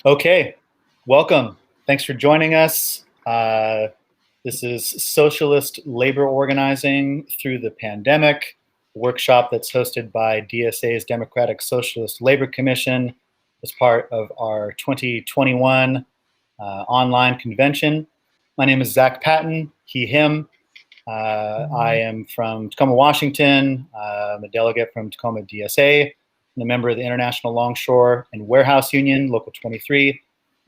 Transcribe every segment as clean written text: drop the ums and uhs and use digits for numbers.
Okay, welcome. Thanks for joining us. This is Socialist Labor Organizing Through the Pandemic, a workshop that's hosted by DSA's Democratic Socialist Labor Commission as part of our 2021 online convention. My name is Zach Patton, he, him. I am from Tacoma, Washington. I'm a delegate from Tacoma DSA. I'm a member of the International Longshore and Warehouse Union, Local 23.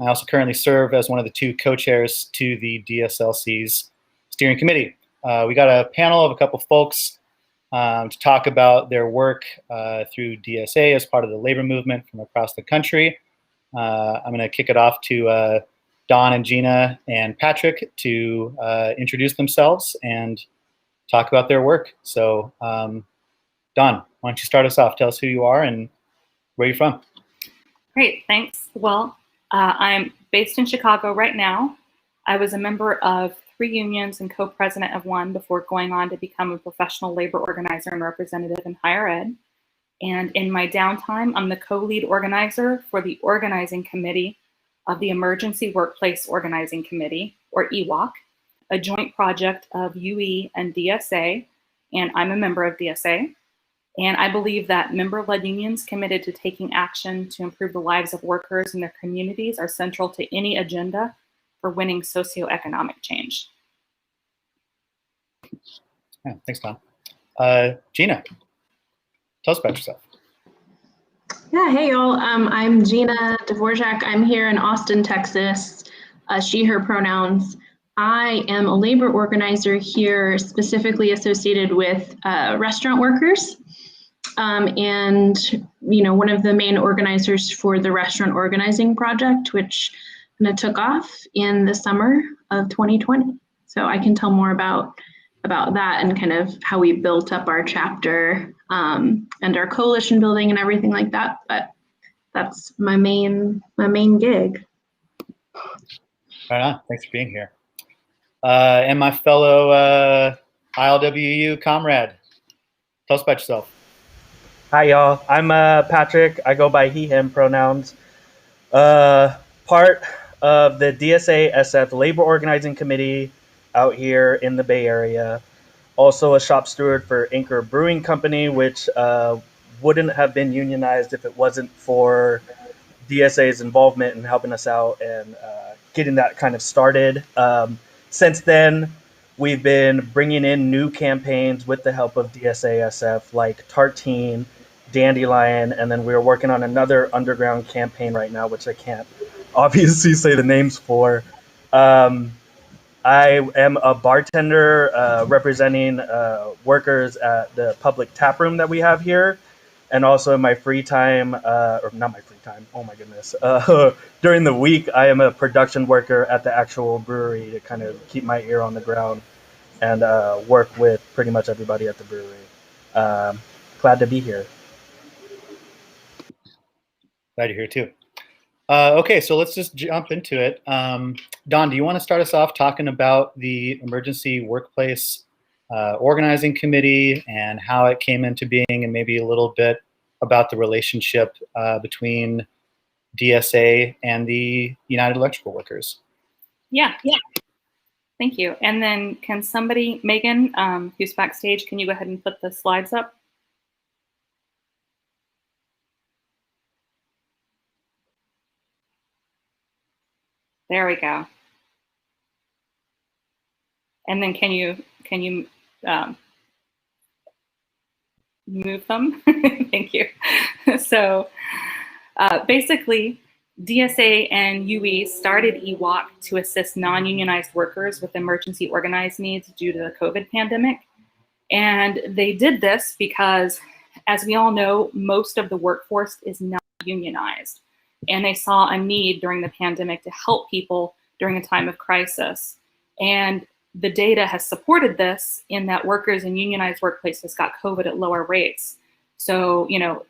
I also currently serve as one of the two co-chairs to the DSLC's steering committee. We got a panel of a couple folks to talk about their work through DSA as part of the labor movement from across the country. I'm going to kick it off to Don and Gina and Patrick to introduce themselves and talk about their work. So Don, why don't you start us off? Tell us who you are and where you're from. Great, thanks. Well, I'm based in Chicago right now. I was a member of 3 unions and co-president of one before going on to become a professional labor organizer and representative in higher ed. And in my downtime, I'm the co-lead organizer for the organizing committee of the Emergency Workplace Organizing Committee, or EWOC, a joint project of UE and DSA, and I'm a member of DSA. And I believe that member-led unions committed to taking action to improve the lives of workers and their communities are central to any agenda for winning socioeconomic change. Yeah, thanks, Don. Gina, tell us about yourself. Yeah, hey y'all, I'm Gina Dvorak. I'm here in Austin, Texas, she, her pronouns. I am a labor organizer here specifically associated with restaurant workers. And, you know, one of the main organizers for the Restaurant Organizing Project, which took off in the summer of 2020. So I can tell more about that and kind of how we built up our chapter and our coalition building and everything like that. But that's my main gig. Right on. Thanks for being here. And my fellow ILWU comrade, tell us about yourself. Hi, y'all. I'm Patrick. I go by he, him pronouns. Part of the DSA SF Labor Organizing Committee out here in the Bay Area. Also a shop steward for Anchor Brewing Company, which wouldn't have been unionized if it wasn't for DSA's involvement in helping us out and getting that kind of started. Since then, we've been bringing in new campaigns with the help of DSA SF, like Tartine, Dandelion, and then we're working on another underground campaign right now, which I can't obviously say the names for. I am a bartender representing workers at the public tap room that we have here. And also in my free time, or not my free time, oh my goodness. During the week, I am a production worker at the actual brewery to kind of keep my ear on the ground and work with pretty much everybody at the brewery. Glad to be here. Glad you're here too. Okay, so let's just jump into it. Don, do you want to start us off talking about the Emergency Workplace Organizing Committee and how it came into being, and maybe a little bit about the relationship between DSA and the United Electrical Workers? Yeah. Thank you. And then can somebody, Megan, who's backstage, can you go ahead and put the slides up? There we go. And then can you move them? Thank you. So basically, DSA and UE started EWOC to assist non-unionized workers with emergency organized needs due to the COVID pandemic. And they did this because, as we all know, most of the workforce is not unionized. And they saw a need during the pandemic to help people during a time of crisis. And the data has supported this in that workers in unionized workplaces got COVID at lower rates. So, you know,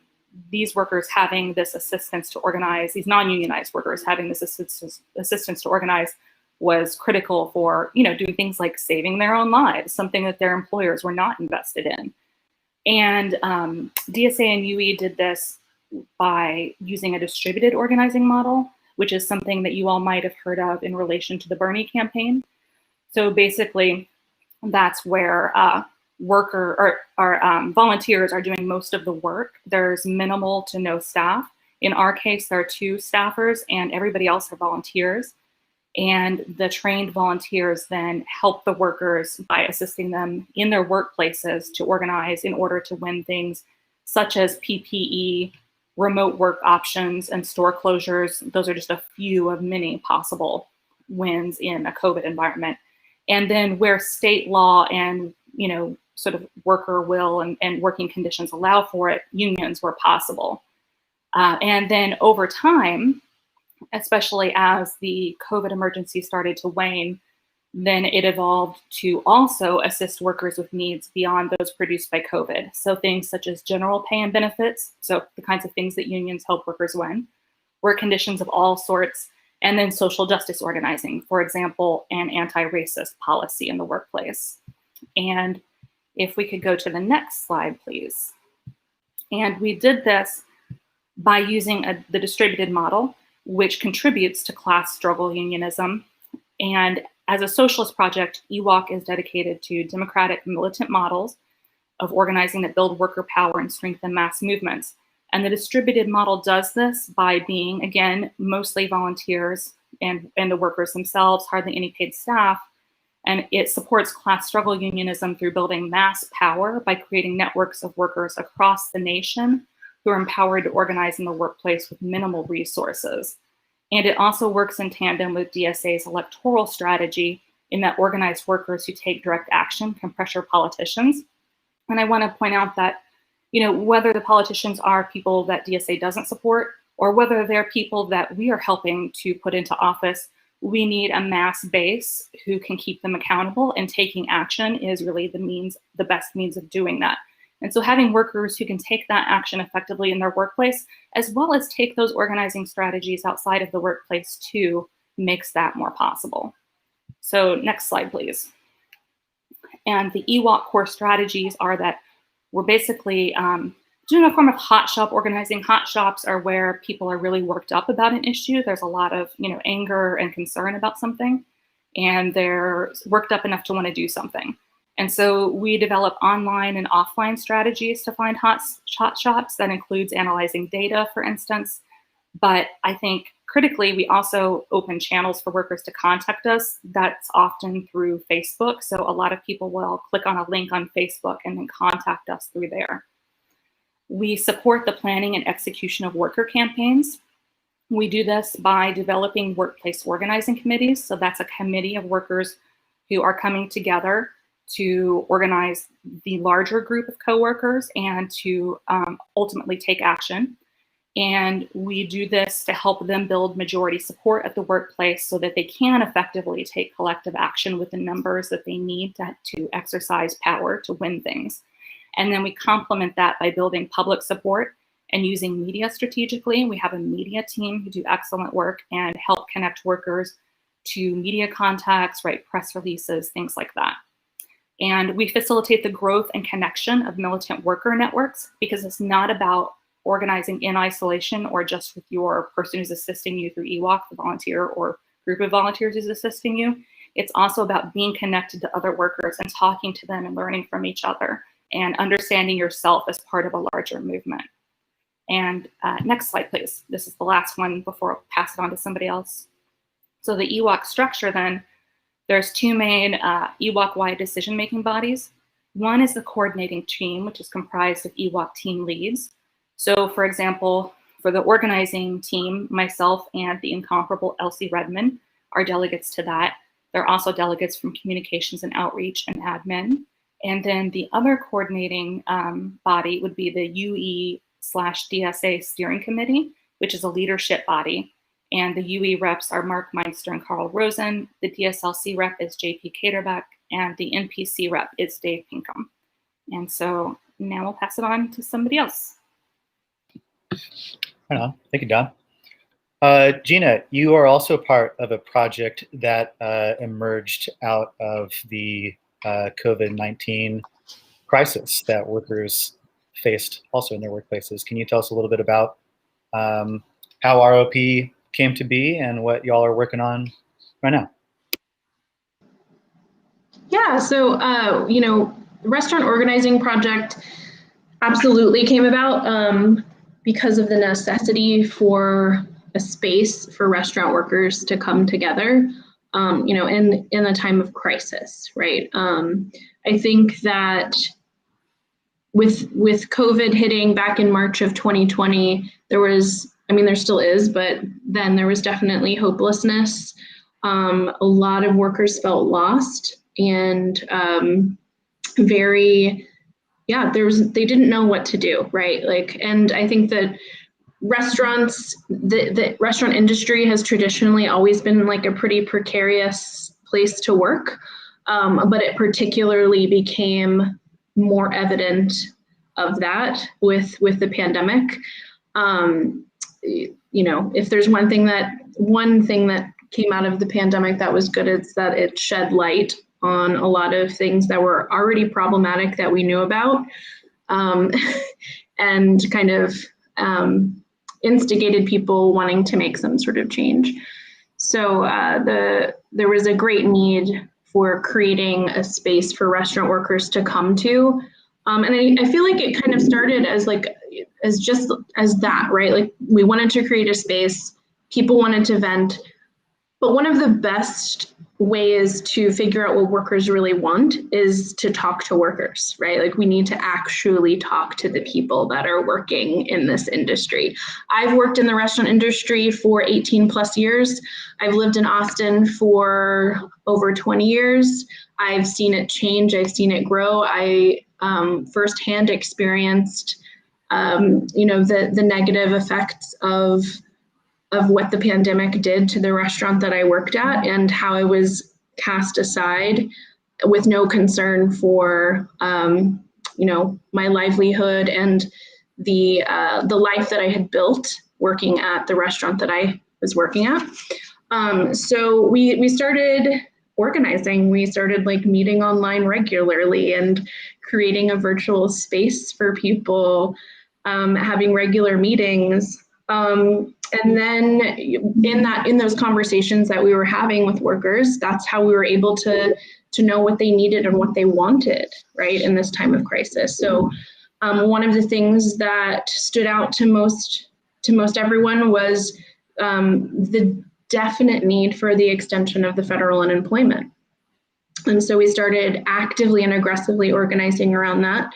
these workers having this assistance to organize, these non-unionized workers having this assistance to organize was critical for, you know, doing things like saving their own lives, something that their employers were not invested in. And DSA and UE did this by using a distributed organizing model, which is something that you all might have heard of in relation to the Bernie campaign. So basically, that's where volunteers are doing most of the work. There's minimal to no staff. In our case, there are 2 staffers and everybody else are volunteers. And the trained volunteers then help the workers by assisting them in their workplaces to organize in order to win things such as PPE, remote work options, and store closures. Those are just a few of many possible wins in a COVID environment. And then where state law and, sort of worker will and working conditions allow for it, unions were possible. And then over time, especially as the COVID emergency started to wane, then it evolved to also assist workers with needs beyond those produced by COVID. So things such as general pay and benefits, so the kinds of things that unions help workers win, work conditions of all sorts, and then social justice organizing, for example, an anti-racist policy in the workplace. And if we could go to the next slide, please. And we did this by using the distributed model, which contributes to class struggle unionism. And as a socialist project, EWOC is dedicated to democratic militant models of organizing that build worker power and strengthen mass movements. And the distributed model does this by being, again, mostly volunteers and the workers themselves, hardly any paid staff. And it supports class struggle unionism through building mass power by creating networks of workers across the nation who are empowered to organize in the workplace with minimal resources. And it also works in tandem with DSA's electoral strategy in that organized workers who take direct action can pressure politicians. And I want to point out that, whether the politicians are people that DSA doesn't support or whether they're people that we are helping to put into office, we need a mass base who can keep them accountable, and taking action is really the best means of doing that. And so having workers who can take that action effectively in their workplace, as well as take those organizing strategies outside of the workplace too, makes that more possible. So next slide, please. And the EWOC core strategies are that we're basically doing a form of hot shop organizing. Hot shops are where people are really worked up about an issue. There's a lot of anger and concern about something, and they're worked up enough to want to do something. And so we develop online and offline strategies to find hot shops. That includes analyzing data, for instance. But I think critically, we also open channels for workers to contact us. That's often through Facebook. So a lot of people will click on a link on Facebook and then contact us through there. We support the planning and execution of worker campaigns. We do this by developing workplace organizing committees. So that's a committee of workers who are coming together to organize the larger group of coworkers and to ultimately take action. And we do this to help them build majority support at the workplace so that they can effectively take collective action with the numbers that they need to exercise power to win things. And then we complement that by building public support and using media strategically. We have a media team who do excellent work and help connect workers to media contacts, write press releases, things like that. And we facilitate the growth and connection of militant worker networks, because it's not about organizing in isolation or just with your person who's assisting you through EWOC, the volunteer or group of volunteers who's assisting you. It's also about being connected to other workers and talking to them and learning from each other and understanding yourself as part of a larger movement. And next slide, please. This is the last one before I'll pass it on to somebody else. So the EWOC structure then, there's 2 main EWOC-wide decision-making bodies. One is the coordinating team, which is comprised of EWOC team leads. So for example, for the organizing team, myself and the incomparable Elsie Redmond are delegates to that. There are also delegates from communications and outreach and admin. And then the other coordinating body would be the UE/DSA steering committee, which is a leadership body. And the UE reps are Mark Meinster and Carl Rosen. The DSLC rep is JP Caterbeck, and the NPC rep is Dave Pinkham. And so now we'll pass it on to somebody else. Right on. Thank you, Don. Gina, you are also part of a project that emerged out of the COVID-19 crisis that workers faced also in their workplaces. Can you tell us a little bit about how ROP came to be and what y'all are working on right now. Yeah, so, the restaurant organizing project absolutely came about because of the necessity for a space for restaurant workers to come together, in a time of crisis, right? I think that with COVID hitting back in March of 2020, there still is, but then there was definitely hopelessness. A lot of workers felt lost and they didn't know what to do, right? And I think that the restaurant industry has traditionally always been like a pretty precarious place to work, but it particularly became more evident of that with the pandemic. If there's one thing that came out of the pandemic that was good, it's that it shed light on a lot of things that were already problematic that we knew about, and kind of instigated people wanting to make some sort of change. So there was a great need for creating a space for restaurant workers to come to. And I feel like it kind of started as that, right? Like we wanted to create a space, people wanted to vent, but one of the best ways to figure out what workers really want is to talk to workers, right? Like we need to actually talk to the people that are working in this industry. I've worked in the restaurant industry for 18 plus years. I've lived in Austin for over 20 years. I've seen it change. I've seen it grow. I firsthand experienced, the negative effects of what the pandemic did to the restaurant that I worked at and how I was cast aside with no concern for, my livelihood and the life that I had built working at the restaurant that I was working at. So we started organizing. We started meeting online regularly and creating a virtual space for people, having regular meetings. And then in those conversations that we were having with workers, that's how we were able to know what they needed and what they wanted, right, in this time of crisis. So one of the things that stood out to most everyone was the definite need for the extension of the federal unemployment. And so we started actively and aggressively organizing around that.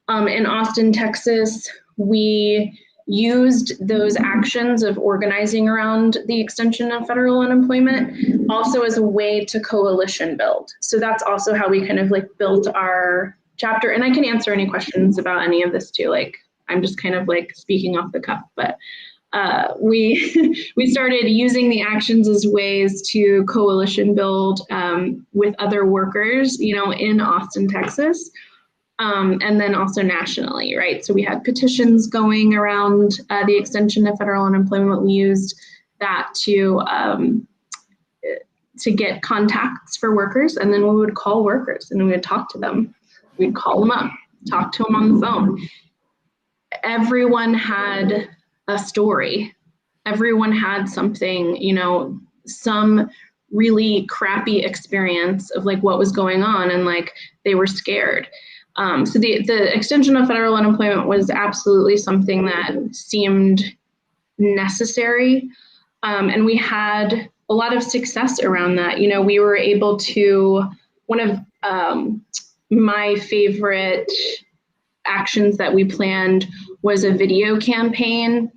In Austin, Texas, we used those actions of organizing around the extension of federal unemployment also as a way to coalition build. So that's also how we kind of built our chapter. And I can answer any questions about any of this too. I'm just kind of speaking off the cuff, but we started using the actions as ways to coalition build with other workers, in Austin, Texas. And then also nationally, right? So we had petitions going around the extension of federal unemployment. We used that to get contacts for workers, and then we would call workers and we would talk to them. We'd call them up, talk to them on the phone. Everyone had a story. Everyone had something, some really crappy experience of what was going on, and they were scared. So the extension of federal unemployment was absolutely something that seemed necessary. And we had a lot of success around that. We were able to, one of my favorite actions that we planned was a video campaign.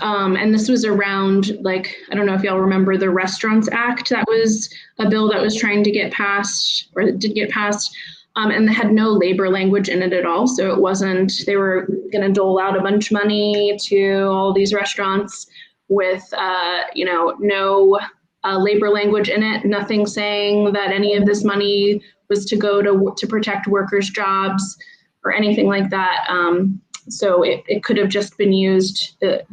And this was around, I don't know if y'all remember the Restaurants Act. That was a bill that was trying to get passed, or it did get passed. And they had no labor language in it at all. So it wasn't, they were going to dole out a bunch of money to all these restaurants with, no labor language in it, nothing saying that any of this money was to go to protect workers' jobs or anything like that. So it could have just been used, the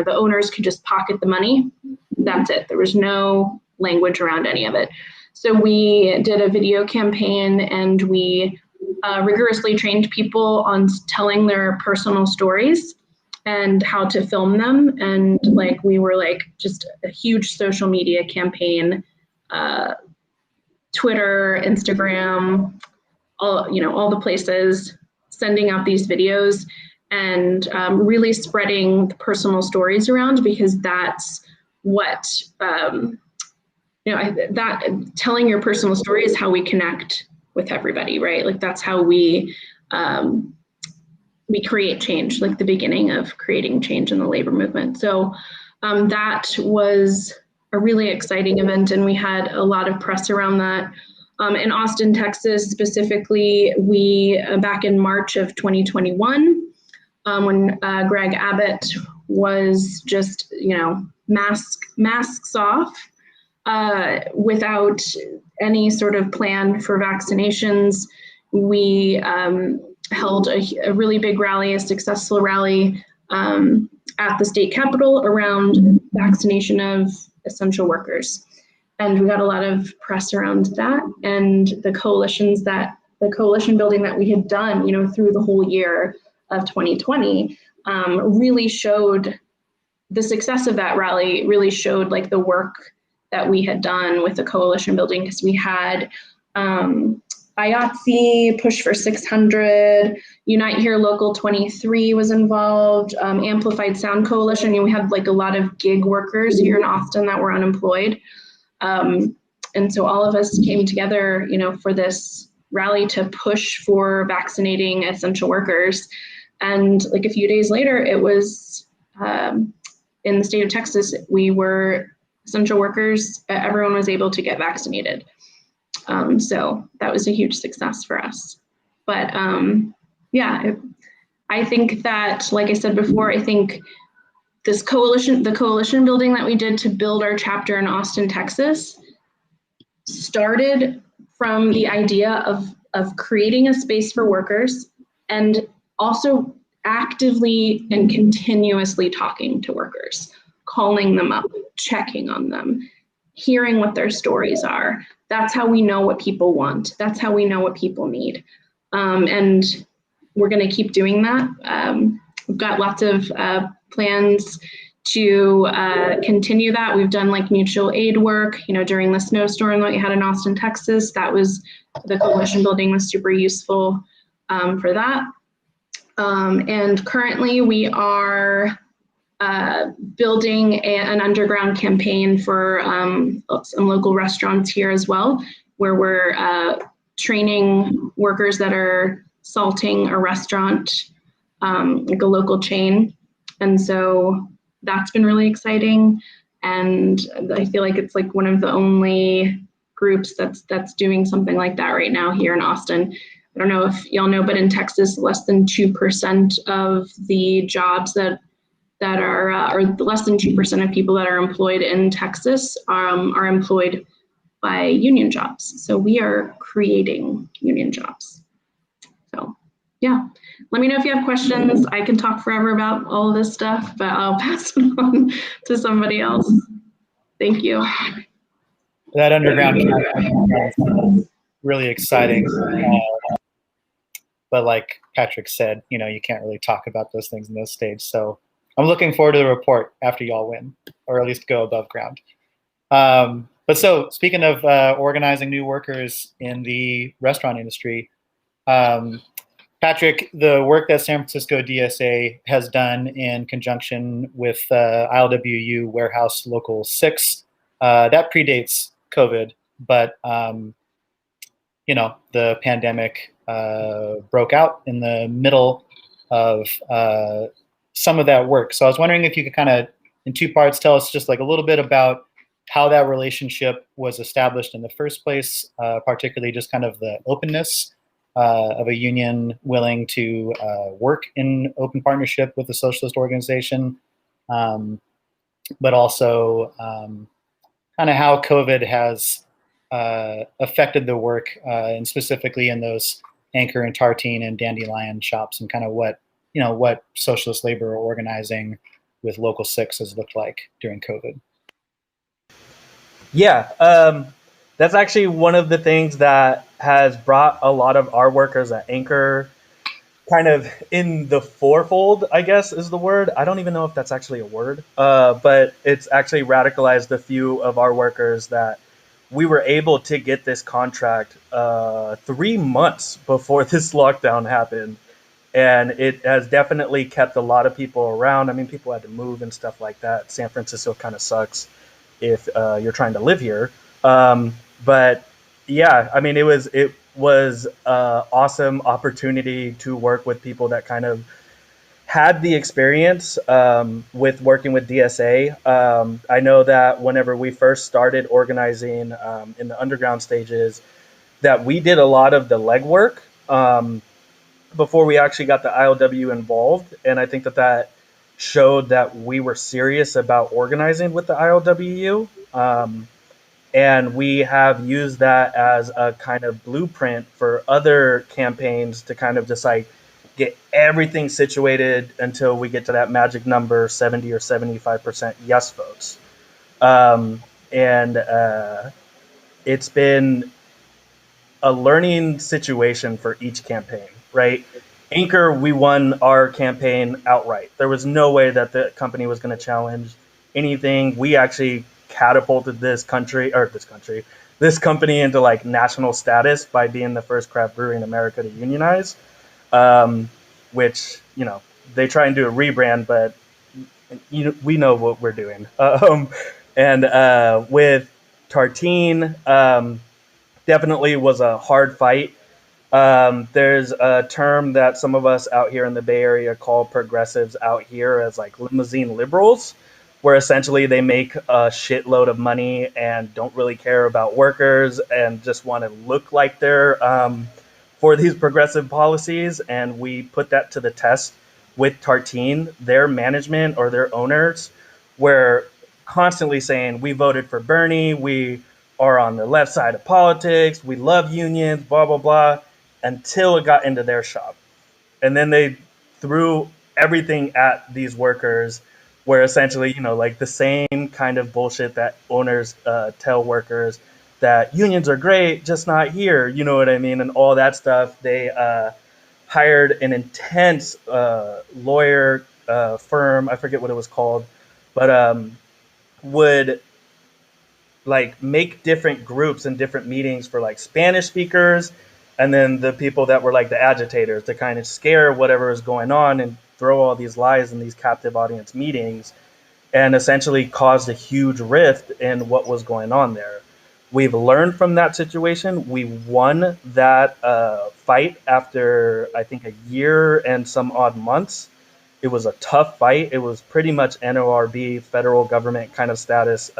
owners could just pocket the money. That's it. There was no language around any of it. So we did a video campaign, and we rigorously trained people on telling their personal stories and how to film them. And like we were like just a huge social media campaign, Twitter, Instagram, all the places, sending out these videos and really spreading the personal stories around, because that's what that telling your personal story is how we connect with everybody, right? Like that's how we create change, like the beginning of creating change in the labor movement. So that was a really exciting event, and we had a lot of press around that. In Austin, Texas, specifically, we back in March of 2021, when Greg Abbott was just, masks off, without any sort of plan for vaccinations, we held a really big rally, a successful rally at the state capitol around vaccination of essential workers. And we got a lot of press around that, and the coalition building that we had done, through the whole year of 2020, really showed the success of that rally, really showed like the work that we had done with the coalition building, because we had IATSE, Push for 600, Unite Here Local 23 was involved, Amplified Sound Coalition, and we had like a lot of gig workers here in Austin that were unemployed. And so all of us came together, for this rally to push for vaccinating essential workers. And like a few days later, it was in the state of Texas, we were essential workers, everyone was able to get vaccinated. So that was a huge success for us. But I think that, like I said before, I think the coalition building that we did to build our chapter in Austin, Texas, started from the idea of creating a space for workers, and also actively and continuously talking to workers, calling them up, checking on them, hearing what their stories are. That's how we know what people want. That's how we know what people need. And we're going to keep doing that. We've got lots of plans to continue that. We've done like mutual aid work, during the snowstorm that we had in Austin, Texas. That was, the coalition building was super useful for that. And currently we are building an underground campaign for some local restaurants here as well, where we're training workers that are salting a restaurant, like a local chain. And so that's been really exciting. And I feel like it's like one of the only groups that's doing something like that right now here in Austin. I don't know if y'all know, but in Texas, less than 2% of the jobs that are, or less than 2% of people that are employed in Texas are employed by union jobs. So we are creating union jobs. So yeah, let me know if you have questions. I can talk forever about all of this stuff, but I'll pass it on to somebody else. Thank you. That underground is really exciting. But like Patrick said, you can't really talk about those things in this stage. So I'm looking forward to the report after y'all win, or at least go above ground. But so speaking of organizing new workers in the restaurant industry, Patrick, the work that San Francisco DSA has done in conjunction with ILWU Warehouse Local 6, that predates COVID, but the pandemic broke out in the middle of some of that work. So I was wondering if you could kind of, in two parts, tell us just like a little bit about how that relationship was established in the first place, particularly just kind of the openness of a union willing to work in open partnership with a socialist organization, but also kind of how COVID has affected the work, and specifically in those Anchor and Tartine and Dandelion shops, and kind of what socialist labor organizing with Local 6 has looked like during COVID. Yeah, that's actually one of the things that has brought a lot of our workers at Anchor kind of in the fourfold, I guess is the word. I don't even know if that's actually a word, but it's actually radicalized a few of our workers that we were able to get this contract 3 months before this lockdown happened. And it has definitely kept a lot of people around. I mean, people had to move and stuff like that. San Francisco kind of sucks if you're trying to live here. But yeah, I mean, it was awesome opportunity to work with people that kind of had the experience with working with DSA. I know that whenever we first started organizing in the underground stages, that we did a lot of the legwork before we actually got the ILW involved, and I think that that showed that we were serious about organizing with the ILWU. And we have used that as a kind of blueprint for other campaigns to kind of just like get everything situated until we get to that magic number 70 or 75% yes votes. And It's been a learning situation for each campaign, right? Anchor, we won our campaign outright. There was no way that the company was going to challenge anything. We actually catapulted this company into like national status by being the first craft brewery in America to unionize. Which they try and do a rebrand, but we know what we're doing. And With Tartine, definitely was a hard fight. There's a term that some of us out here in the Bay Area call progressives out here as like limousine liberals, where essentially they make a shitload of money and don't really care about workers and just want to look like they're for these progressive policies. And we put that to the test with Tartine. Their management or their owners were constantly saying, we voted for Bernie, we are on the left side of politics, we love unions, blah, blah, blah, until it got into their shop. And then they threw everything at these workers, where essentially, like the same kind of bullshit that owners tell workers that unions are great, just not here, you know what I mean? And all that stuff. They hired an intense lawyer firm, I forget what it was called, but would like make different groups and different meetings for like Spanish speakers, and then the people that were like the agitators to kind of scare whatever is going on and throw all these lies in these captive audience meetings, and essentially caused a huge rift in what was going on there. We've learned from that situation. We won that fight after I think a year and some odd months. It was a tough fight. It was pretty much NORB, federal government kind of status,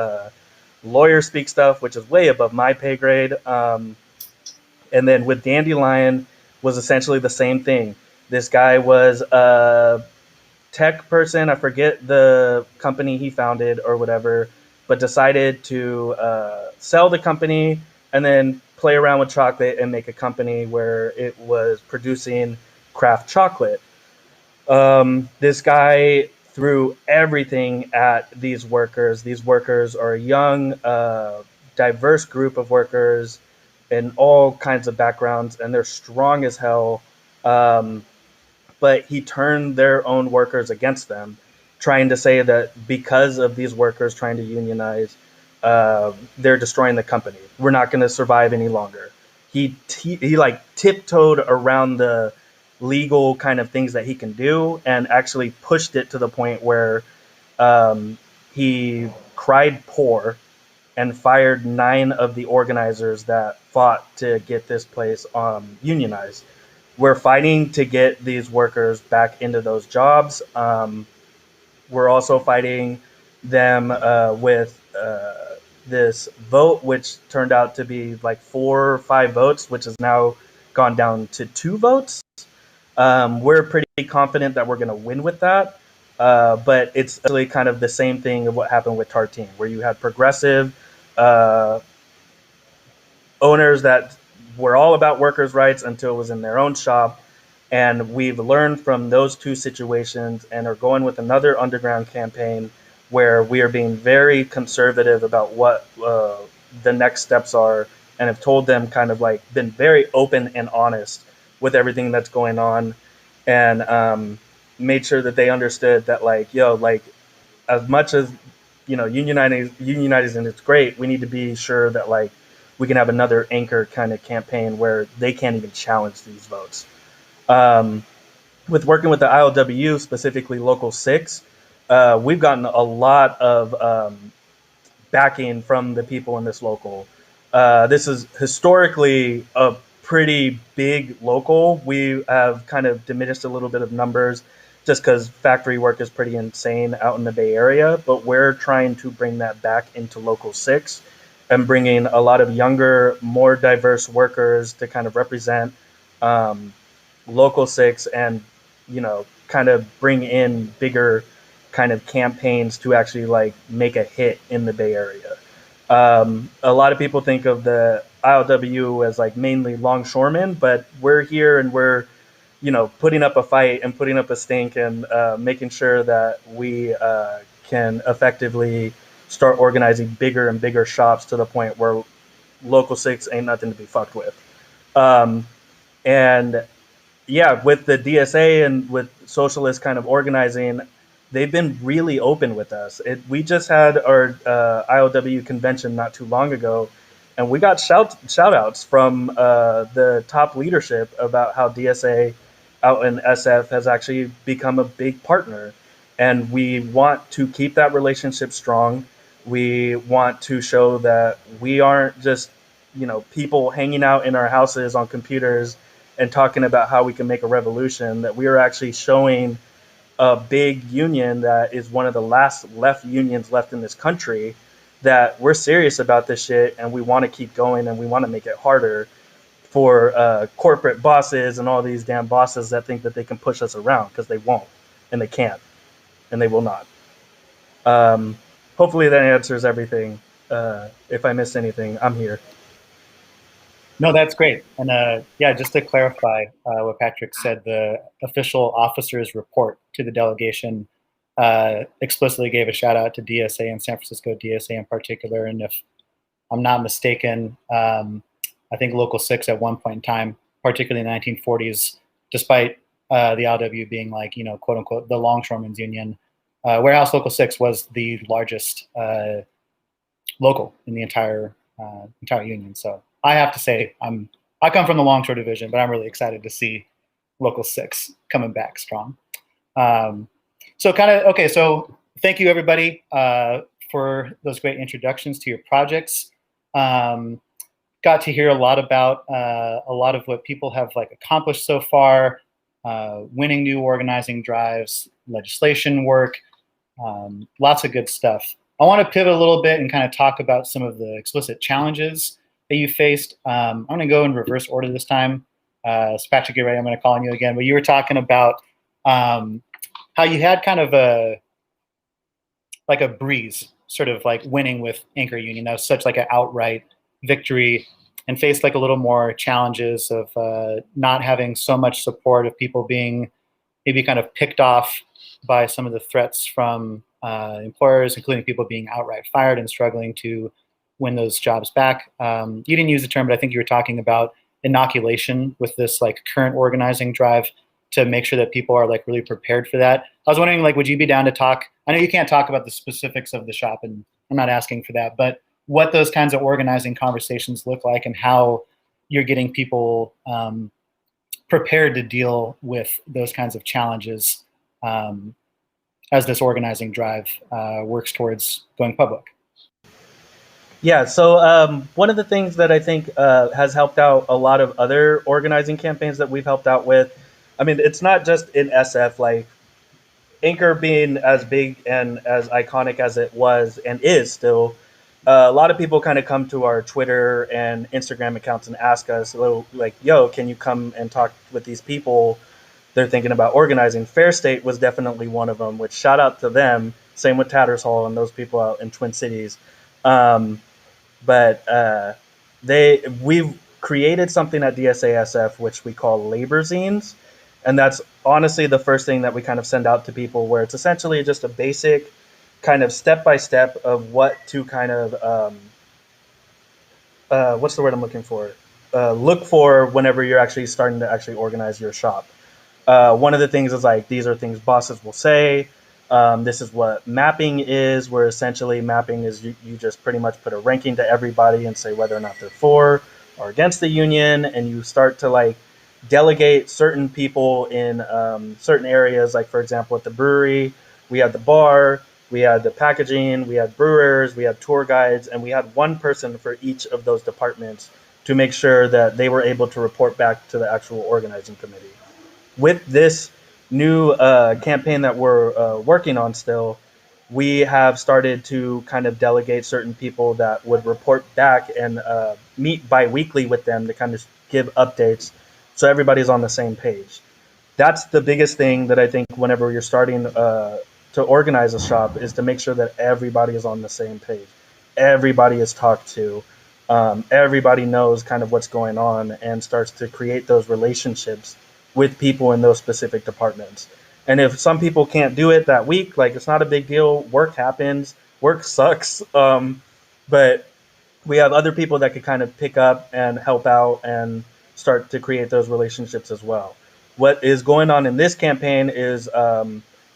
lawyer speak stuff, which is way above my pay grade. And then with Dandelion was essentially the same thing. This guy was a tech person. I forget the company he founded or whatever, but decided to sell the company and then play around with chocolate and make a company where it was producing craft chocolate. This guy threw everything at these workers. These workers are a young, diverse group of workers in all kinds of backgrounds, and they're strong as hell. But he turned their own workers against them, trying to say that because of these workers trying to unionize, they're destroying the company. We're not going to survive any longer. He like tiptoed around the legal kind of things that he can do and actually pushed it to the point where he cried poor and fired 9 of the organizers that fought to get this place unionized. We're fighting to get these workers back into those jobs. We're also fighting them with this vote, which turned out to be like 4 or 5 votes, which has now gone down to 2 votes. We're pretty confident that we're going to win with that. But it's really kind of the same thing of what happened with Tartine, where you had progressive owners that were all about workers' rights until it was in their own shop. And we've learned from those 2 situations and are going with another underground campaign where we are being very conservative about what the next steps are, and have told them kind of like been very open and honest with everything that's going on. and made sure that they understood that, like, yo, like, as much as, unionizing is great, we need to be sure that, like, we can have another anchor kind of campaign where they can't even challenge these votes. With working with the ILWU, specifically Local 6, we've gotten a lot of backing from the people in this local. This is historically a pretty big local. We have kind of diminished a little bit of numbers just because factory work is pretty insane out in the Bay Area, but we're trying to bring that back into Local 6 and bringing a lot of younger, more diverse workers to kind of represent Local 6 and, kind of bring in bigger kind of campaigns to actually, like, make a hit in the Bay Area. A lot of people think of the ILWU as, like, mainly longshoremen, but we're here and we're, putting up a fight and putting up a stink and making sure that we can effectively start organizing bigger and bigger shops to the point where Local 6 ain't nothing to be fucked with. And yeah, with the DSA and with Socialist kind of organizing, they've been really open with us. We just had our ILW convention not too long ago, and we got shout outs from the top leadership about how DSA out in SF has actually become a big partner. And we want to keep that relationship strong. We want to show that we aren't just, people hanging out in our houses on computers and talking about how we can make a revolution, that we are actually showing a big union that is one of the last left unions left in this country, that we're serious about this shit and we want to keep going and we want to make it harder for corporate bosses and all these damn bosses that think that they can push us around, because they won't and they can't and they will not. Hopefully that answers everything. If I missed anything, I'm here. No, that's great. And yeah, just to clarify what Patrick said, the official officer's report to the delegation explicitly gave a shout out to DSA and San Francisco DSA in particular. And if I'm not mistaken, I think Local 6 at one point in time, particularly in the 1940s, despite the ILW being, like, quote unquote, the longshoremen's union, Warehouse Local 6 was the largest local in the entire union. So I have to say, I come from the longshore division, but I'm really excited to see Local 6 coming back strong. So thank you everybody for those great introductions to your projects. Got to hear a lot about a lot of what people have, like, accomplished so far, winning new organizing drives, legislation work, lots of good stuff. I want to pivot a little bit and kind of talk about some of the explicit challenges that you faced. I'm going to go in reverse order this time. So Patrick, get ready. I'm going to call on you again. But you were talking about how you had kind of a breeze, sort of like winning with Anchor Union. That was such like an outright victory, and faced like a little more challenges of not having so much support, of people being maybe kind of picked off by some of the threats from employers, including people being outright fired and struggling to win those jobs back. You didn't use the term, but I think you were talking about inoculation with this like current organizing drive to make sure that people are like really prepared for that. I was wondering, like, would you be down to talk? I know you can't talk about the specifics of the shop, and I'm not asking for that, but what those kinds of organizing conversations look like and how you're getting people prepared to deal with those kinds of challenges as this organizing drive works towards going public. Yeah, so one of the things that I think has helped out a lot of other organizing campaigns that we've helped out with, I mean, it's not just in SF, like Anchor being as big and as iconic as it was and is still, a lot of people kind of come to our Twitter and Instagram accounts and ask us, like, yo, can you come and talk with these people? They're thinking about organizing. Fair State was definitely one of them, which shout out to them. Same with Tattershall and those people out in Twin Cities. But we've created something at DSASF which we call labor zines, and that's honestly the first thing that we kind of send out to people, where it's essentially just a basic kind of step-by-step of what to kind of what's the word I'm looking for? Look for whenever you're actually starting to actually organize your shop. One of the things is like, these are things bosses will say. This is what mapping is, where essentially mapping is you just pretty much put a ranking to everybody and say whether or not they're for or against the union, and you start to like delegate certain people in certain areas. Like, for example, at the brewery, we had the bar, we had the packaging, we had brewers, we had tour guides, and we had one person for each of those departments to make sure that they were able to report back to the actual organizing committee. With this new campaign that we're working on still, we have started to kind of delegate certain people that would report back and meet bi-weekly with them to kind of give updates so everybody's on the same page. That's the biggest thing that I think whenever you're starting to organize a shop, is to make sure that everybody is on the same page. Everybody is talked to. Everybody knows kind of what's going on and starts to create those relationships with people in those specific departments. And if some people can't do it that week, like, it's not a big deal. Work happens. Work sucks. But we have other people that could kind of pick up and help out and start to create those relationships as well. What is going on in this campaign is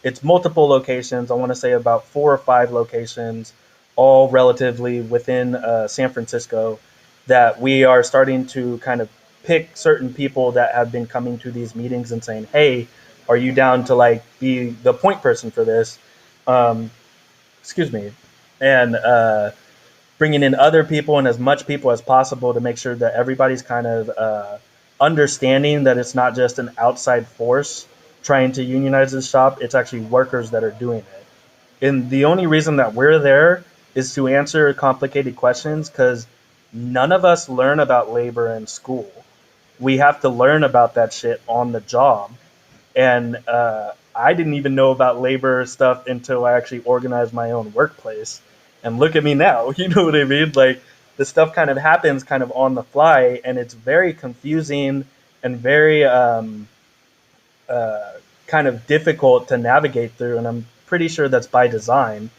it's multiple locations. I want to say about 4 or 5 locations, all relatively within San Francisco, that we are starting to kind of pick certain people that have been coming to these meetings and saying, hey, are you down to like be the point person for this? Excuse me. And bringing in other people and as much people as possible to make sure that everybody's kind of understanding that it's not just an outside force trying to unionize this shop. It's actually workers that are doing it. And the only reason that we're there is to answer complicated questions, because none of us learn about labor in school. We have to learn about that shit on the job. And I didn't even know about labor stuff until I actually organized my own workplace. And look at me now, you know what I mean? Like, the stuff kind of happens kind of on the fly, and it's very confusing and very kind of difficult to navigate through. And I'm pretty sure that's by design,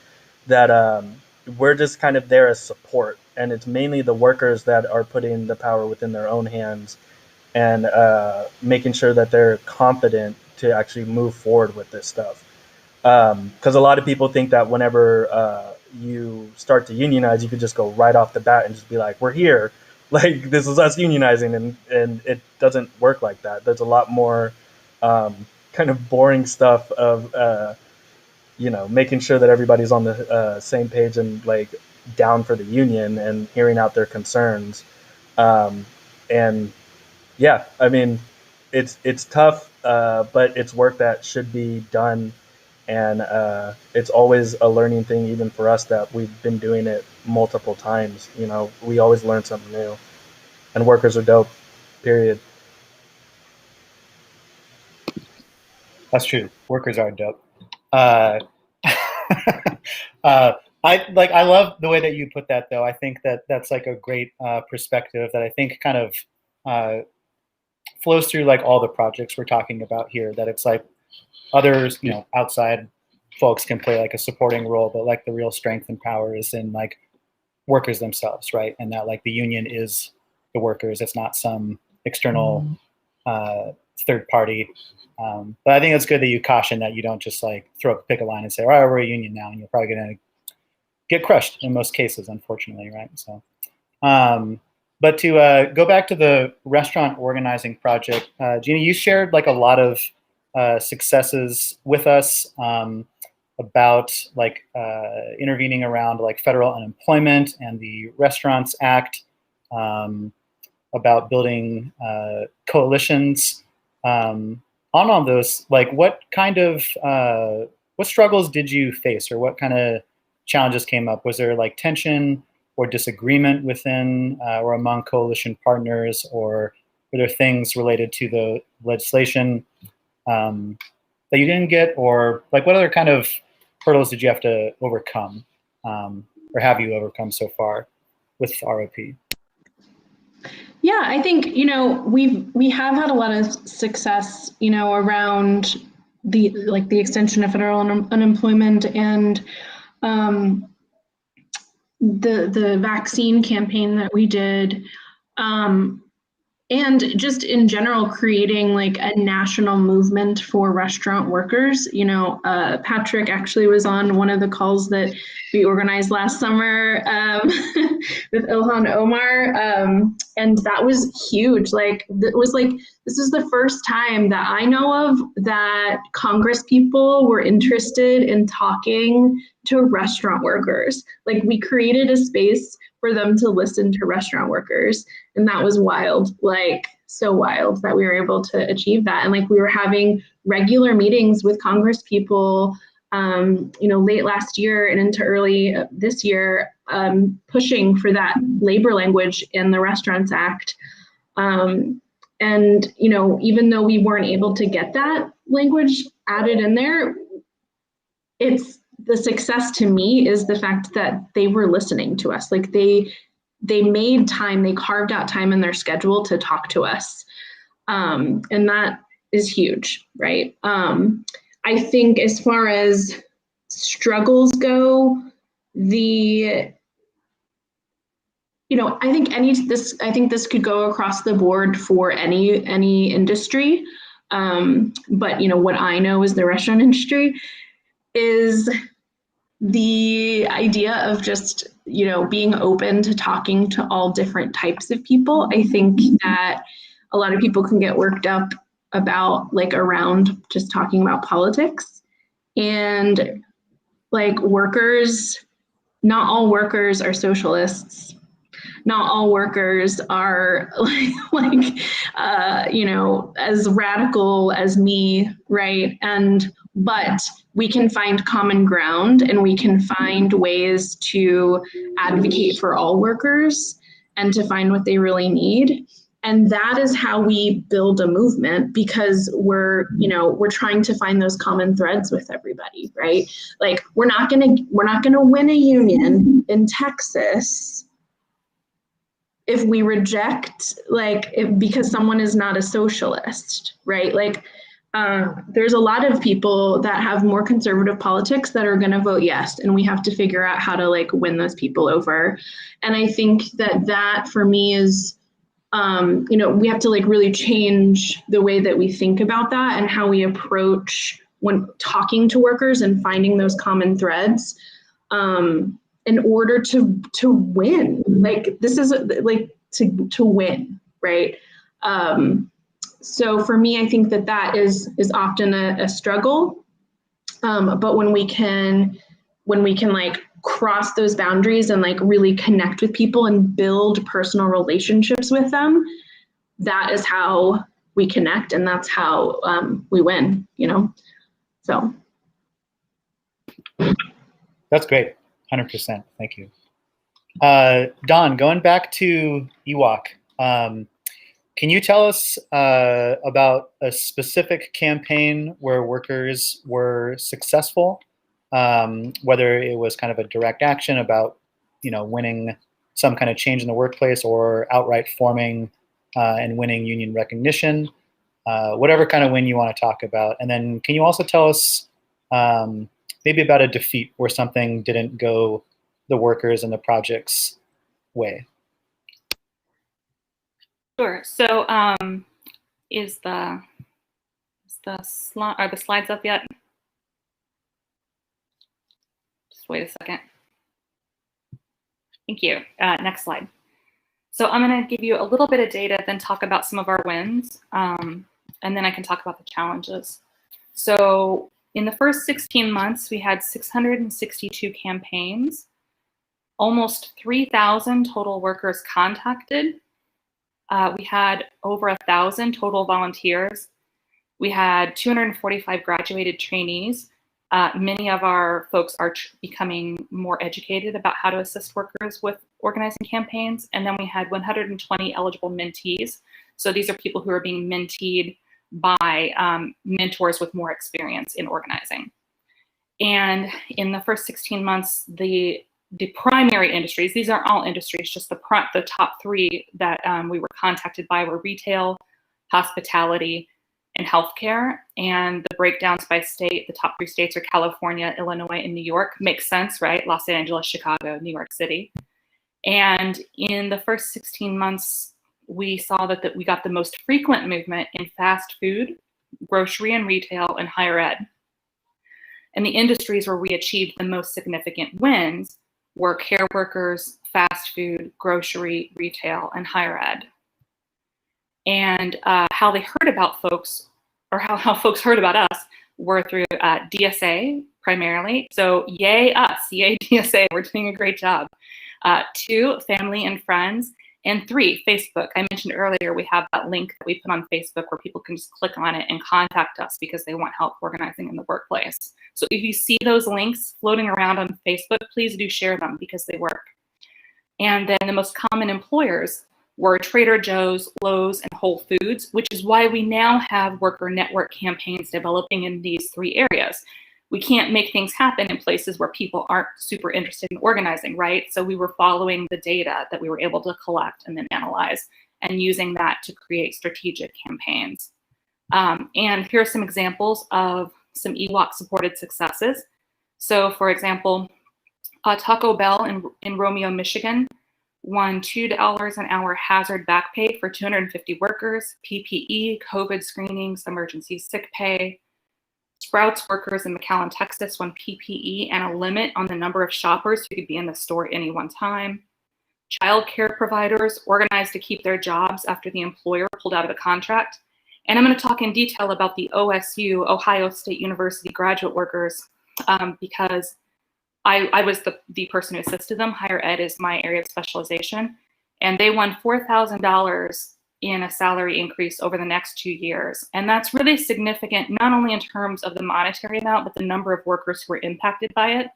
that we're just kind of there as support. And it's mainly the workers that are putting the power within their own hands and making sure that they're confident to actually move forward with this stuff. Because a lot of people think that whenever you start to unionize, you could just go right off the bat and just be like, we're here. Like, this is us unionizing. And it doesn't work like that. There's a lot more kind of boring stuff of, making sure that everybody's on the same page and like down for the union and hearing out their concerns. And yeah, I mean, it's tough, but it's work that should be done. And it's always a learning thing, even for us that we've been doing it multiple times. We always learn something new. And workers are dope, period. That's true. Workers are dope. I love the way that you put that, though. I think that that's like a great perspective that I think kind of flows through like all the projects we're talking about here. That it's like others, outside folks can play like a supporting role, but like the real strength and power is in like workers themselves, right? And that like the union is the workers. It's not some external third party. But I think it's good that you caution that you don't just like pick a line and say, all right, we're a union now, and you're probably going to get crushed in most cases, unfortunately, right? So, but to go back to the restaurant organizing project, Gina, you shared like a lot of successes with us about like intervening around like federal unemployment and the Restaurants Act, about building coalitions. On all those, like what struggles did you face, or what kind of challenges came up? Was there like tension or disagreement within or among coalition partners, or were there things related to the legislation that you didn't get, or like what other kind of hurdles did you have to overcome, or have you overcome so far with ROP? Yeah, I think, we have had a lot of success, around the extension of federal unemployment and the vaccine campaign that we did. And And just in general, creating like a national movement for restaurant workers. You know, Patrick actually was on one of the calls that we organized last summer with Ilhan Omar, and that was huge. Like, it was like, this is the first time that I know of that Congress people were interested in talking to restaurant workers. Like, we created a space for them to listen to restaurant workers. And that was wild, like so wild that we were able to achieve that. And like, we were having regular meetings with Congress people, you know, late last year and into early this year, pushing for that labor language in the Restaurants Act. And, you know, even though we weren't able to get that language added in there, it's, the success to me is the fact that they were listening to us. Like, they made time, they carved out time in their schedule to talk to us. And that is huge, right? I think as far as struggles go, you know, I think this could go across the board for any industry. But you know, what I know is the restaurant industry is the idea of just, you know, being open to talking to all different types of people. I think that a lot of people can get worked up about, like, around just talking about politics. And like, workers, not all workers are socialists. Not all workers are you know, as radical as me, right? But we can find common ground, and we can find ways to advocate for all workers and to find what they really need. And that is how we build a movement, because we're trying to find those common threads with everybody, right? Like, we're not gonna win a union in Texas if we reject, because someone is not a socialist, right? Like, there's a lot of people that have more conservative politics that are going to vote yes, and we have to figure out how to, like, win those people over. And I think that for me is, you know, we have to, like, really change the way that we think about that and how we approach when talking to workers and finding those common threads, in order to win. Like, this is like to win, right? So for me, I think that is often a struggle. But when we can like cross those boundaries and like really connect with people and build personal relationships with them, that is how we connect, and that's how we win, you know? So. That's great. 100%. Thank you. Don, going back to EWOC, can you tell us about a specific campaign where workers were successful, whether it was kind of a direct action about, you know, winning some kind of change in the workplace, or outright forming and winning union recognition, whatever kind of win you want to talk about. And then can you also tell us maybe about a defeat where something didn't go the workers and the project's way? Sure. So, is the slide, are the slides up yet? Just wait a second. Thank you. Next slide. So I'm going to give you a little bit of data, then talk about some of our wins, and then I can talk about the challenges. So in the first 16 months, we had 662 campaigns, almost 3,000 total workers contacted. We had over 1,000 total volunteers. We had 245 graduated trainees. Many of our folks are becoming more educated about how to assist workers with organizing campaigns. And then we had 120 eligible mentees. So these are people who are being menteed by mentors with more experience in organizing. And in the first 16 months, the primary industries, these aren't all industries, just the top three that we were contacted by were retail, hospitality, and healthcare. And the breakdowns by state, the top three states are California, Illinois, and New York. Makes sense, right? Los Angeles, Chicago, New York City. And in the first 16 months, we saw that we got the most frequent movement in fast food, grocery and retail, and higher ed. And the industries where we achieved the most significant wins were care workers, fast food, grocery, retail, and higher ed. And how they heard about folks, or how folks heard about us, were through DSA primarily. So yay us, yay DSA, we're doing a great job. 2, family and friends. And 3, Facebook. I mentioned earlier, we have that link that we put on Facebook where people can just click on it and contact us because they want help organizing in the workplace. So if you see those links floating around on Facebook, please do share them because they work. And then the most common employers were Trader Joe's, Lowe's, and Whole Foods, which is why we now have worker network campaigns developing in these 3 areas. We can't make things happen in places where people aren't super interested in organizing, right? So we were following the data that we were able to collect and then analyze and using that to create strategic campaigns. And here are some examples of some EWOC-supported successes. So for example, Taco Bell in Romeo, Michigan won $2 an hour hazard back pay for 250 workers, PPE, COVID screenings, emergency sick pay. Sprouts workers in McAllen, Texas won PPE and a limit on the number of shoppers who could be in the store at any one time. Child care providers organized to keep their jobs after the employer pulled out of the contract. And I'm going to talk in detail about the OSU, Ohio State University graduate workers, because I was the person who assisted them. Higher ed is my area of specialization. And they won $4,000 in a salary increase over the next 2 years. And that's really significant, not only in terms of the monetary amount, but the number of workers who were impacted by it.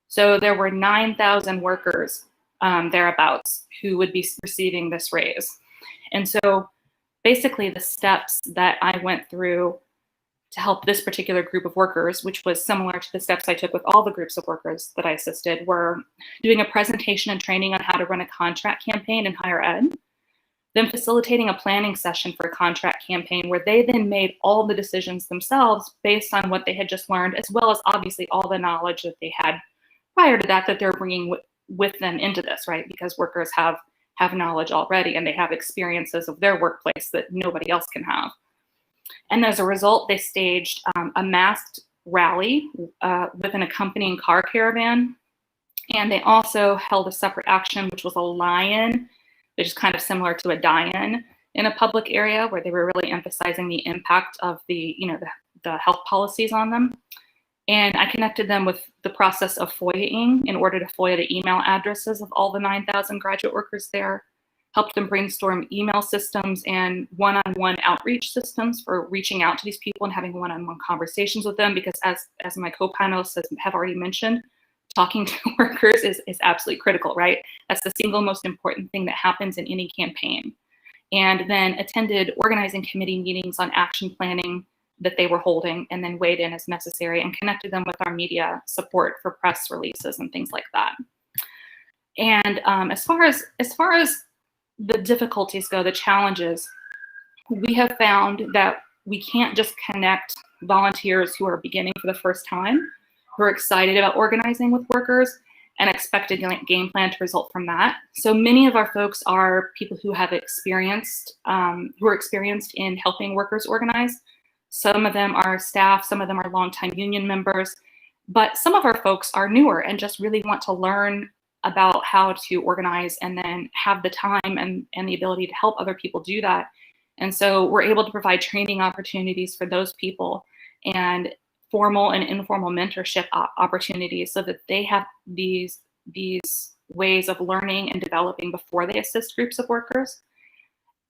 So there were 9,000 workers thereabouts who would be receiving this raise. And so basically the steps that I went through to help this particular group of workers, which was similar to the steps I took with all the groups of workers that I assisted, were doing a presentation and training on how to run a contract campaign in higher ed, then facilitating a planning session for a contract campaign where they then made all the decisions themselves based on what they had just learned, as well as obviously all the knowledge that they had prior to that they're bringing with them into this, right? Because workers have knowledge already and they have experiences of their workplace that nobody else can have. And as a result, they staged a masked rally with an accompanying car caravan. And they also held a separate action, which was a lie-in, which is kind of similar to a die-in in a public area where they were really emphasizing the impact of the health policies on them. And I connected them with the process of FOIA-ing in order to FOIA the email addresses of all the 9,000 graduate workers there, helped them brainstorm email systems and one-on-one outreach systems for reaching out to these people and having one-on-one conversations with them, because as my co-panelists have already mentioned, talking to workers is absolutely critical, right? That's the single most important thing that happens in any campaign. And then attended organizing committee meetings on action planning that they were holding, and then weighed in as necessary and connected them with our media support for press releases and things like that. And as far as the difficulties go, the challenges, we have found that we can't just connect volunteers who are beginning for the first time, who are excited about organizing with workers, and expect a game plan to result from that. So many of our folks are people who have experienced in helping workers organize. Some of them are staff, some of them are longtime union members, but some of our folks are newer and just really want to learn about how to organize and then have the time and the ability to help other people do that. And so we're able to provide training opportunities for those people and formal and informal mentorship opportunities so that they have these ways of learning and developing before they assist groups of workers.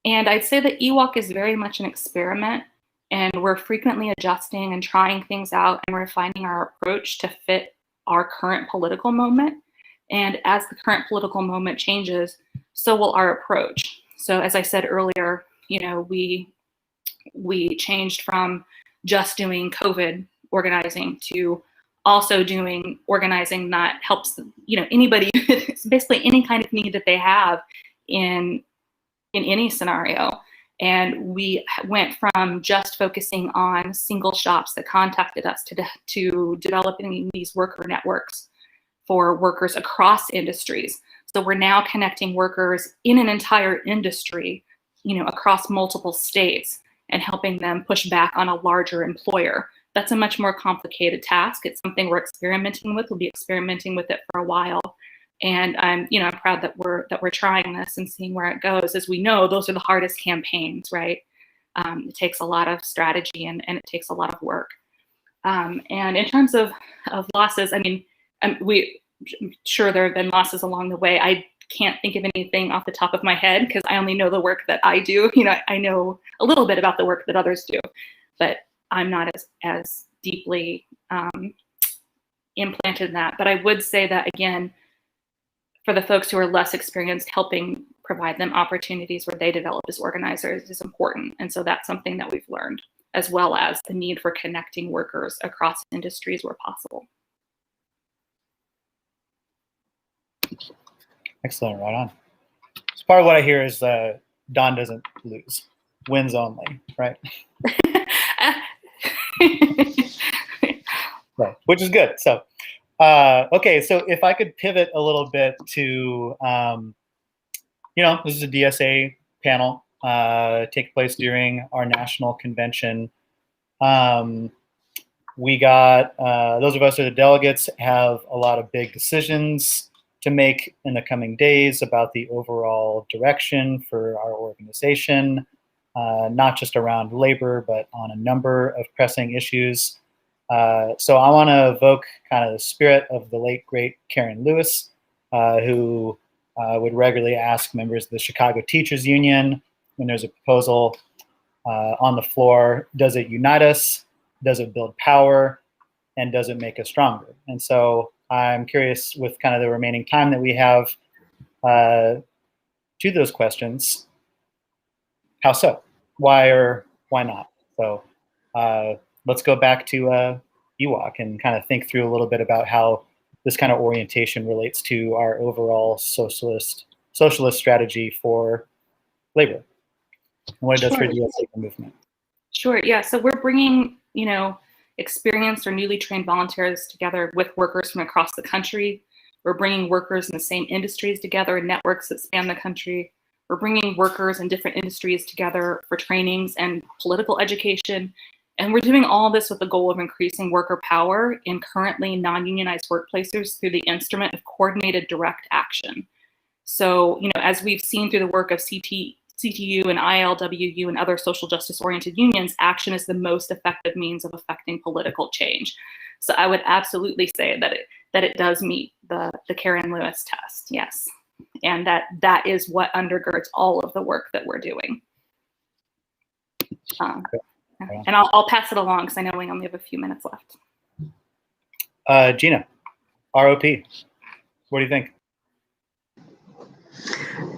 And I'd say that EWOC is very much an experiment, and we're frequently adjusting and trying things out and refining our approach to fit our current political moment. And as the current political moment changes, so will our approach. So as I said earlier, we changed from just doing COVID organizing to also doing organizing that helps, anybody, basically any kind of need that they have in any scenario. And we went from just focusing on single shops that contacted us to developing these worker networks for workers across industries. So we're now connecting workers in an entire industry across multiple states and helping them push back on a larger employer. That's a much more complicated task. It's something we're experimenting with. We'll be experimenting with it for a while. And I'm proud that we're trying this and seeing where it goes. As we know, those are the hardest campaigns, right? It takes a lot of strategy and it takes a lot of work. And in terms of losses, I mean, I'm sure there have been losses along the way. I can't think of anything off the top of my head because I only know the work that I do. I know a little bit about the work that others do, but I'm not as deeply implanted in that. But I would say that, again, for the folks who are less experienced, helping provide them opportunities where they develop as organizers is important. And so that's something that we've learned, as well as the need for connecting workers across industries where possible. Excellent, right on. So part of what I hear is Don doesn't lose, wins only, right? Right, which is good. So, okay, so if I could pivot a little bit to, this is a DSA panel, take place during our national convention. We got, those of us who are the delegates have a lot of big decisions to make in the coming days about the overall direction for our organization, not just around labor, but on a number of pressing issues. So I want to evoke kind of the spirit of the late, great Karen Lewis, who would regularly ask members of the Chicago Teachers Union when there's a proposal on the floor, does it unite us? Does it build power? And does it make us stronger? And so I'm curious, with kind of the remaining time that we have to those questions, how so? Why or why not? So let's go back to EWOC and kind of think through a little bit about how this kind of orientation relates to our overall socialist strategy for labor and what it does for the DSA movement. Sure, yeah, so we're bringing, experienced or newly trained volunteers together with workers from across the country. We're bringing workers in the same industries together in networks that span the country. We're bringing workers in different industries together for trainings and political education. And we're doing all this with the goal of increasing worker power in currently non-unionized workplaces through the instrument of coordinated direct action. So, as we've seen through the work of CTU and ILWU and other social justice-oriented unions, action is the most effective means of affecting political change. So I would absolutely say that it does meet the Karen Lewis test, yes. And that is what undergirds all of the work that we're doing. And I'll pass it along because I know we only have a few minutes left. Gina, ROP, what do you think?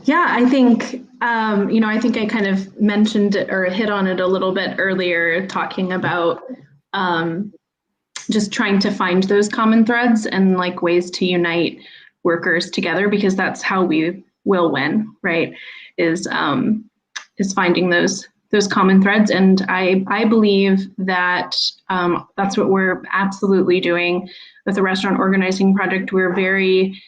Yeah, I think, I think I kind of mentioned it or hit on it a little bit earlier, talking about just trying to find those common threads and like ways to unite workers together, because that's how we will win, right? Is finding those common threads. And I believe that that's what we're absolutely doing with the Restaurant Organizing Project. We're very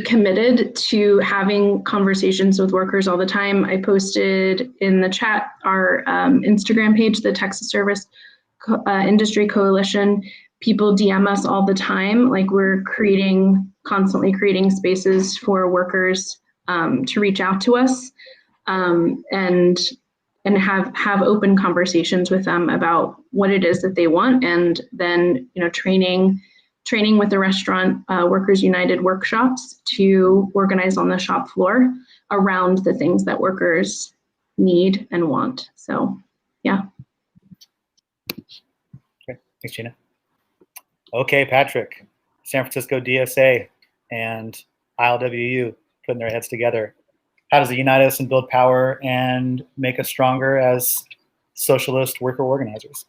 committed to having conversations with workers all the time. I posted in the chat our Instagram page, the Texas Service Industry Coalition. People DM us all the time. Like, we're constantly creating spaces for workers to reach out to us and have open conversations with them about what it is that they want, and then training with the Restaurant Workers United workshops to organize on the shop floor around the things that workers need and want. So, yeah. Okay, thanks, Gina. Okay, Patrick, San Francisco DSA and ILWU putting their heads together. How does it unite us and build power and make us stronger as socialist worker organizers?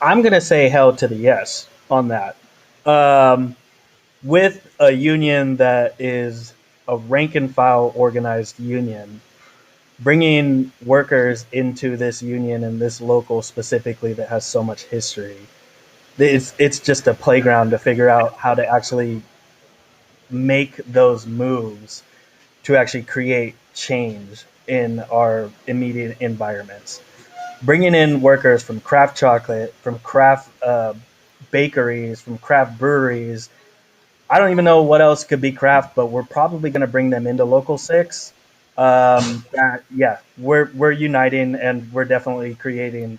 I'm going to say hell to the yes on that. With a union that is a rank and file organized union, bringing workers into this union and this local specifically that has so much history, it's just a playground to figure out how to actually make those moves to actually create change in our immediate environments. Bringing in workers from craft chocolate, from craft bakeries, from craft breweries. I don't even know what else could be craft, but we're probably going to bring them into Local 6. Yeah, we're uniting, and we're definitely creating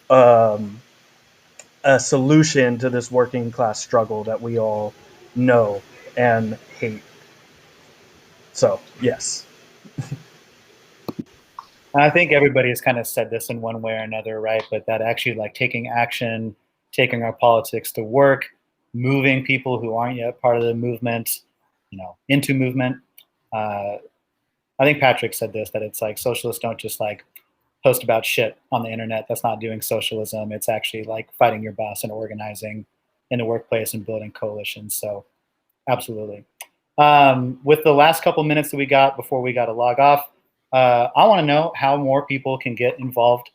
um, a solution to this working class struggle that we all know and hate. So, yes. I think everybody has kind of said this in one way or another, right? But that actually, like, taking action, taking our politics to work, moving people who aren't yet part of the movement, into movement. I think Patrick said this, that it's like socialists don't just like post about shit on the internet. That's not doing socialism. It's actually like fighting your boss and organizing in the workplace and building coalitions. So absolutely. With the last couple minutes that we got before we got to log off, I want to know how more people can get involved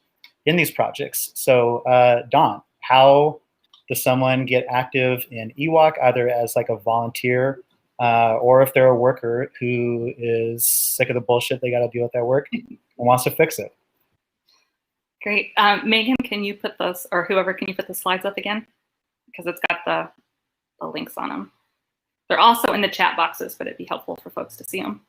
in these projects. So Don, how does someone get active in EWOC, either as like a volunteer or if they're a worker who is sick of the bullshit they got to deal with at work and wants to fix it? Great. Megan, can you put those, or whoever, can you put the slides up again? Because it's got the links on them. They're also in the chat boxes, but it'd be helpful for folks to see them.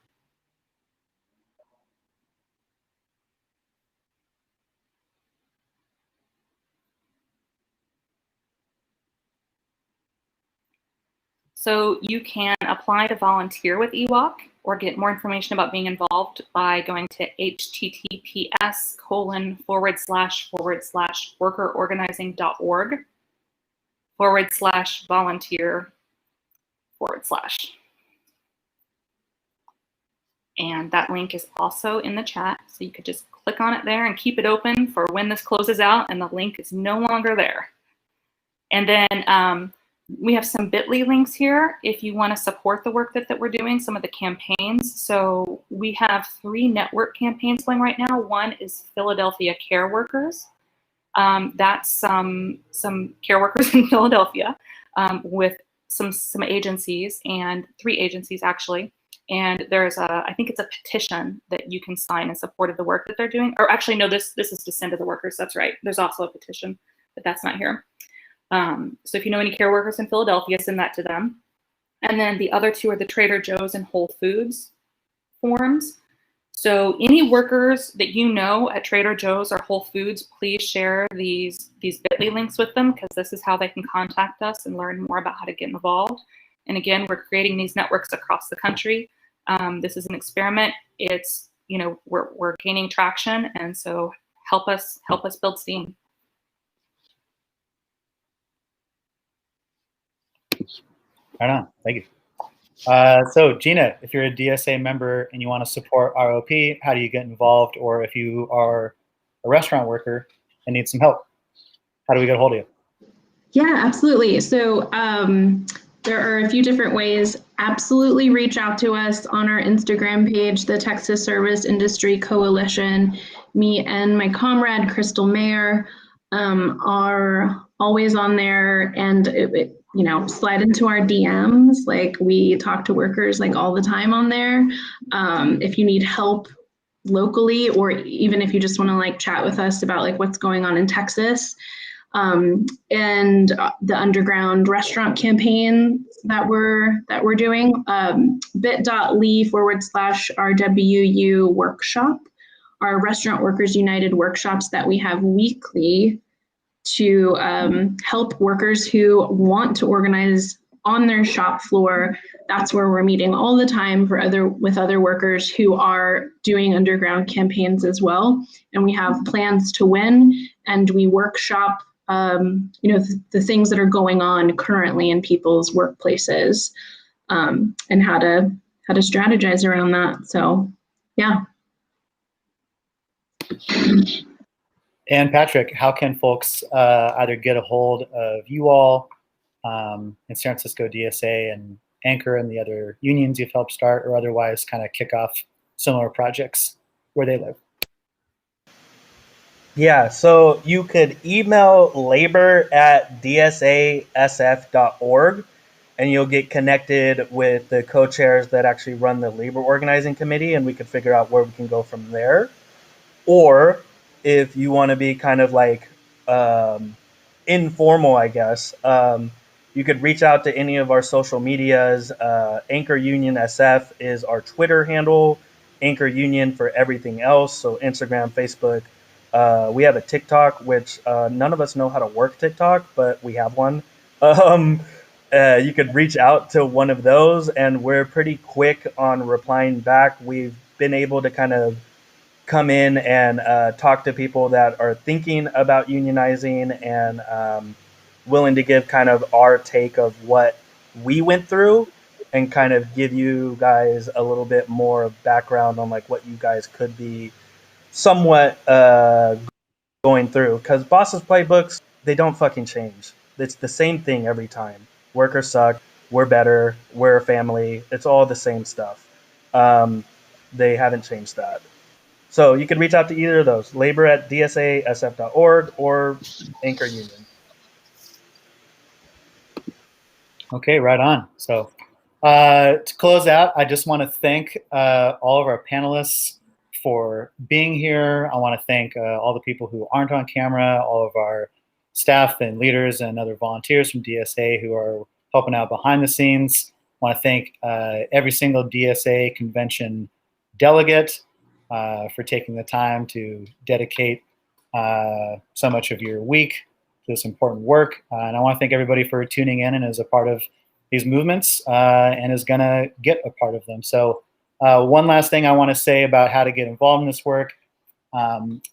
So you can apply to volunteer with EWOC or get more information about being involved by going to https://workerorganizing.org/volunteer/. And that link is also in the chat. So you could just click on it there and keep it open for when this closes out and the link is no longer there. And then we have some bit.ly links here if you want to support the work that we're doing, some of the campaigns. So we have 3 network campaigns going right now. One is Philadelphia Care Workers. That's some care workers in Philadelphia with some agencies, and 3 agencies actually. And there's I think it's a petition that you can sign in support of the work that they're doing. Or actually, no, this is to send to the workers. That's right. There's also a petition, but that's not here. So if you know any care workers in Philadelphia, send that to them. And then the other 2 are the Trader Joe's and Whole Foods forums. So any workers that you know at Trader Joe's or Whole Foods, please share these bit.ly links with them, because this is how they can contact us and learn more about how to get involved. And again, we're creating these networks across the country. This is an experiment. It's, we're gaining traction, and so help us build steam. Right on. Thank you. So Gina, if you're a DSA member and you want to support ROP, how do you get involved? Or if you are a restaurant worker and need some help, how do we get a hold of you? Yeah, absolutely. So there are a few different ways. Absolutely reach out to us on our Instagram page, the Texas Service Industry Coalition. Me and my comrade, Crystal Mayer, are always on there, and slide into our DMs. Like, we talk to workers like all the time on there. If you need help locally, or even if you just want to like chat with us about like what's going on in Texas, and the underground restaurant campaign that we're doing, bit.ly/RWU workshop, our Restaurant Workers United workshops that we have weekly to help workers who want to organize on their shop floor. That's where we're meeting all the time with other workers who are doing underground campaigns as well. And we have plans to win, and we workshop the things that are going on currently in people's workplaces, and how to strategize around that. So yeah. And Patrick, how can folks either get a hold of you all in San Francisco DSA and Anchor and the other unions you've helped start, or otherwise kind of kick off similar projects where they live? Yeah, so you could email labor@dsasf.org, and you'll get connected with the co-chairs that actually run the labor organizing committee, and we could figure out where we can go from there. Or if you want to be kind of like informal, I guess, you could reach out to any of our social medias. Anchor Union SF is our Twitter handle, Anchor Union for everything else, so Instagram, Facebook. We have a TikTok, which none of us know how to work TikTok, but we have one. You could reach out to one of those, and we're pretty quick on replying back. We've been able to kind of come in and talk to people that are thinking about unionizing and willing to give kind of our take of what we went through and kind of give you guys a little bit more background on like what you guys could be somewhat going through, because bosses playbooks, they don't fucking change. It's the same thing every time. Workers suck, we're better, we're a family, it's all the same stuff. They haven't changed that. So you can reach out to either of those, labor@dsasf.org or Anchor Union. Okay, right on. So to close out, I just want to thank all of our panelists for being here. I want to thank all the people who aren't on camera, all of our staff and leaders and other volunteers from DSA who are helping out behind the scenes. I want to thank every single DSA convention delegate for taking the time to dedicate so much of your week to this important work. And I want to thank everybody for tuning in and as a part of these movements and is going to get a part of them. So one last thing I want to say about how to get involved in this work.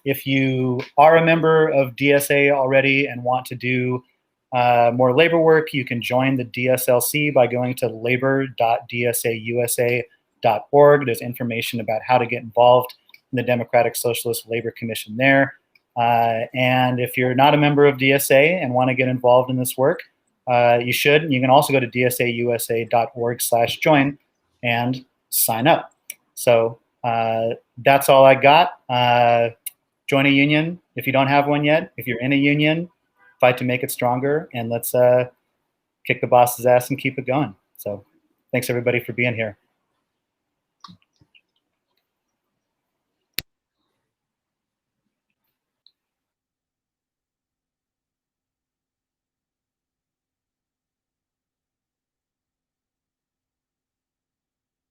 If you are a member of DSA already and want to do more labor work, you can join the DSLC by going to labor.dsausa.org. There's information about how to get involved in the Democratic Socialist Labor Commission there. And if you're not a member of DSA and want to get involved in this work, you should. You can also go to dsausa.org/join and sign up. So that's all I got. Join a union if you don't have one yet. If you're in a union, fight to make it stronger, and let's kick the boss's ass and keep it going. So thanks everybody for being here.